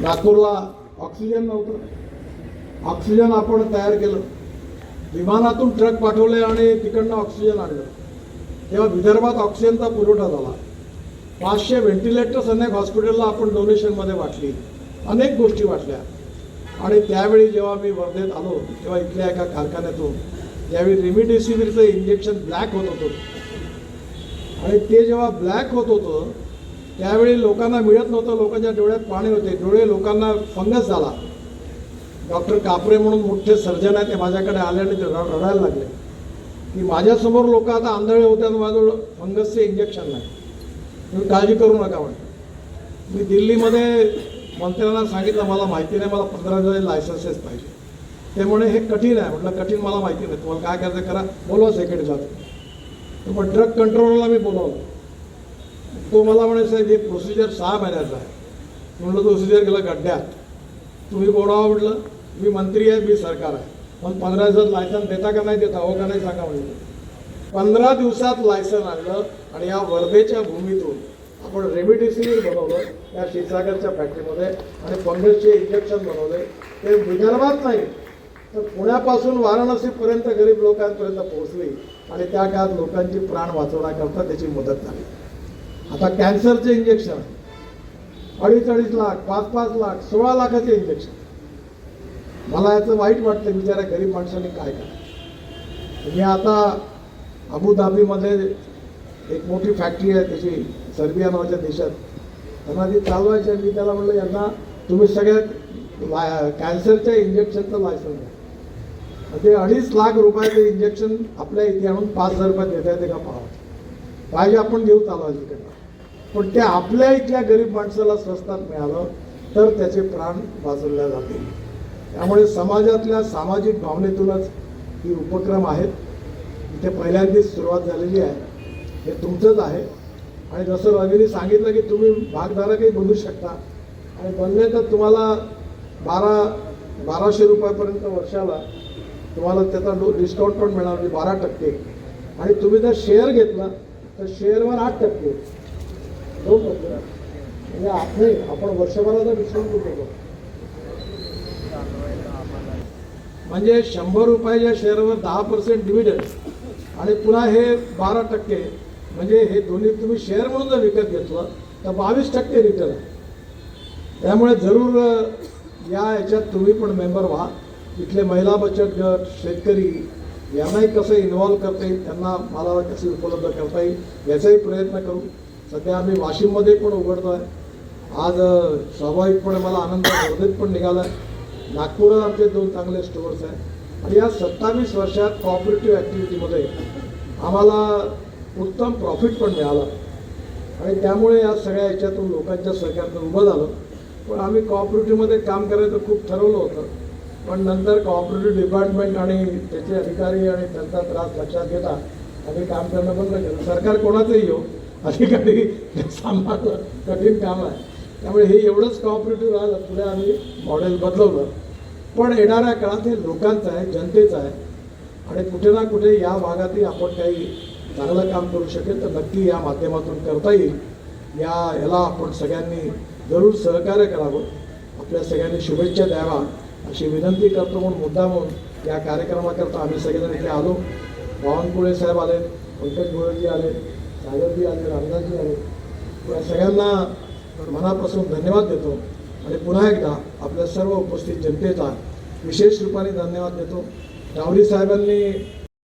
नागपूरला ऑक्सिजन नव्हतं, ऑक्सिजन आपण तयार केलं, विमानातून ट्रक पाठवले आणि तिकडनं ऑक्सिजन आणलं, तेव्हा विदर्भात ऑक्सिजनचा पुरवठा झाला. 500 व्हेंटिलेटर्स अनेक हॉस्पिटलला आपण डोनेशनमध्ये वाटली, अनेक गोष्टी वाटल्या. आणि त्यावेळी जेव्हा मी वर्धेत आलो तेव्हा इथल्या एका कारखान्यातून त्यावेळी रेमडेसिवीरचं इंजेक्शन ब्लॅक होत होतं आणि ते जेव्हा ब्लॅक होत होतं त्यावेळी लोकांना मिळत नव्हतं, लोकांच्या डोळ्यात पाणी होते, डोळे लोकांना फंगस झाला. डॉक्टर कापरे म्हणून मोठे सर्जन आहे, ते माझ्याकडे आले आणि ते रडायला लागले की माझ्यासमोर लोक आता आंधळे होते आणि माझं फंगसचे इंजेक्शन नाही, तुम्ही काळजी करू नका म्हणतो. मी दिल्लीमध्ये मंत्र्यांना सांगितलं मला माहिती नाही, मला 15,000 लायसन्सेस पाहिजे. ते म्हणे हे कठीण आहे. म्हटलं कठीण मला माहिती नाही, तुम्हाला काय करायचं करा, बोलवा सेक्रेटरीला. पण ड्रग कंट्रोलरला मी बोलवलं, तो मला म्हणे साहेब हे प्रोसिजर 6 महिन्याचं आहे. म्हटलं प्रोसिजर गेलं गड्ड्यात, तुम्ही कोण आहो म्हटलं, मी मंत्री आहे, मी सरकार आहे, पण 15,000 लायसन्स देता का नाही देता, हो का नाही सांगा म्हटलं. 15 दिवसात लायसन आणलं आणि या वर्धेच्या भूमीतून आपण रेमडेसिवीर बनवलं या क्षीरसागरच्या फॅक्टरीमध्ये आणि फंगसचे इंजेक्शन बनवले. ते विदर्भात नाही तर पुण्यापासून वाराणसीपर्यंत गरीब लोकांपर्यंत पोहोचली आणि त्या काळात लोकांची प्राण वाचवण्याकरता त्याची मदत झाली. आता कॅन्सरचे इंजेक्शन 2.5 लाख, 5 लाख, 16 लाखाचे इंजेक्शन. मला याचं वाईट वाटतं, बिचारा गरीब माणसांनी काय करावं. मी आता अबुधाबीमध्ये एक मोठी फॅक्टरी आहे त्याची, सर्बिया नावाच्या देशात, त्यांना ती चालवायची. मी त्याला म्हटलं यांना तुम्ही सगळ्यात कॅन्सरच्या इंजेक्शनचं लायसन्स द्या. ते 2.5 लाख रुपयाचं इंजेक्शन आपल्या इथे आणून 5,000 रुपयात देता येते का पाहावं. पाहिजे आपण घेऊ चालवायचं तिकडनं, पण ते आपल्या इथल्या गरीब माणसाला स्वस्तात मिळालं तर त्याचे प्राण वाचवले जातील. त्यामुळे समाजातल्या सामाजिक भावनेतूनच ही उपक्रम आहेत. इथे पहिल्यांदाच सुरुवात झालेली आहे, हे तुमचंच आहे. आणि जसं रवीने सांगितलं की तुम्ही भागधारकही बनू शकता आणि बनले तर तुम्हाला 1200 रुपयापर्यंत वर्षाला तुम्हाला त्याचा डिस्काउंट पण मिळणार, म्हणजे 12%. आणि तुम्ही जर शेअर घेतला तर शेअरवर 8%, 2%. म्हणजे आपण वर्षभराचा डिस्काउंट देतो. म्हणजे 100 रुपयाच्या शेअरवर 10% डिव्हिडंड आणि पुन्हा हे 12%. म्हणजे हे दोन्ही तुम्ही शेअर म्हणून जर विकत घेतलं तर 22% रिटर्न आहे. त्यामुळे जरूर याच्यात तुम्ही पण मेंबर व्हा. इथले महिला बचत गट, शेतकरी यांनाही कसं इन्व्हॉल्व करता येईल, त्यांना मालाला कसे उपलब्ध करता येईल याचाही प्रयत्न करू. सध्या आम्ही वाशिममध्ये पण उघडतो आहे. आज स्वाभाविकपणे मला आनंद वर्धेत पण निघाला आहे. नागपुरात आमचे 2 चांगले स्टोअर्स आहेत. आणि या 27 वर्षात कॉपरेटिव्ह ॲक्टिव्हिटीमध्ये आम्हाला उत्तम प्रॉफिट पण मिळालं आणि त्यामुळे या सगळ्या याच्यातून लोकांच्या सहकार्यातून उभं झालं. पण आम्ही कॉपरेटिव्हमध्ये काम करायचं खूप ठरवलं होतं, पण नंतर कॉपरेटिव्ह डिपार्टमेंट आणि त्याचे अधिकारी आणि त्यांचा त्रास लक्षात घेता आम्ही काम करणं बंद केलं. सरकार कोणाचंही येऊ, अधिकारी सांभाळणं कठीण काम आहे. त्यामुळे हे एवढंच कॉपरेटिव्ह राहिलं, पुढे आम्ही मॉडेल बदलवलं. पण येणाऱ्या काळात हे लोकांचं आहे, जनतेचं आहे आणि कुठे ना कुठे या भागातही आपण काही चांगलं काम करू शकेल तर नक्की या माध्यमातून करता येईल. याला आपण सगळ्यांनी जरूर सहकार्य करावं, आपल्या सगळ्यांनी शुभेच्छा द्यावा अशी विनंती करतो. म्हणून मुद्दा म्हणून या कार्यक्रमाकरता आम्ही सगळेजण इथे आलो. बावनकुळे साहेब आले, पंकज गोळजी आले, सागरजी आले, रामदासजी आले. या सगळ्यांना मनापासून धन्यवाद देतो आणि पुन्हा एकदा आपल्या सर्व उपस्थित जनतेचा विशेष रूपाने धन्यवाद देतो. रावरी साहेबांनी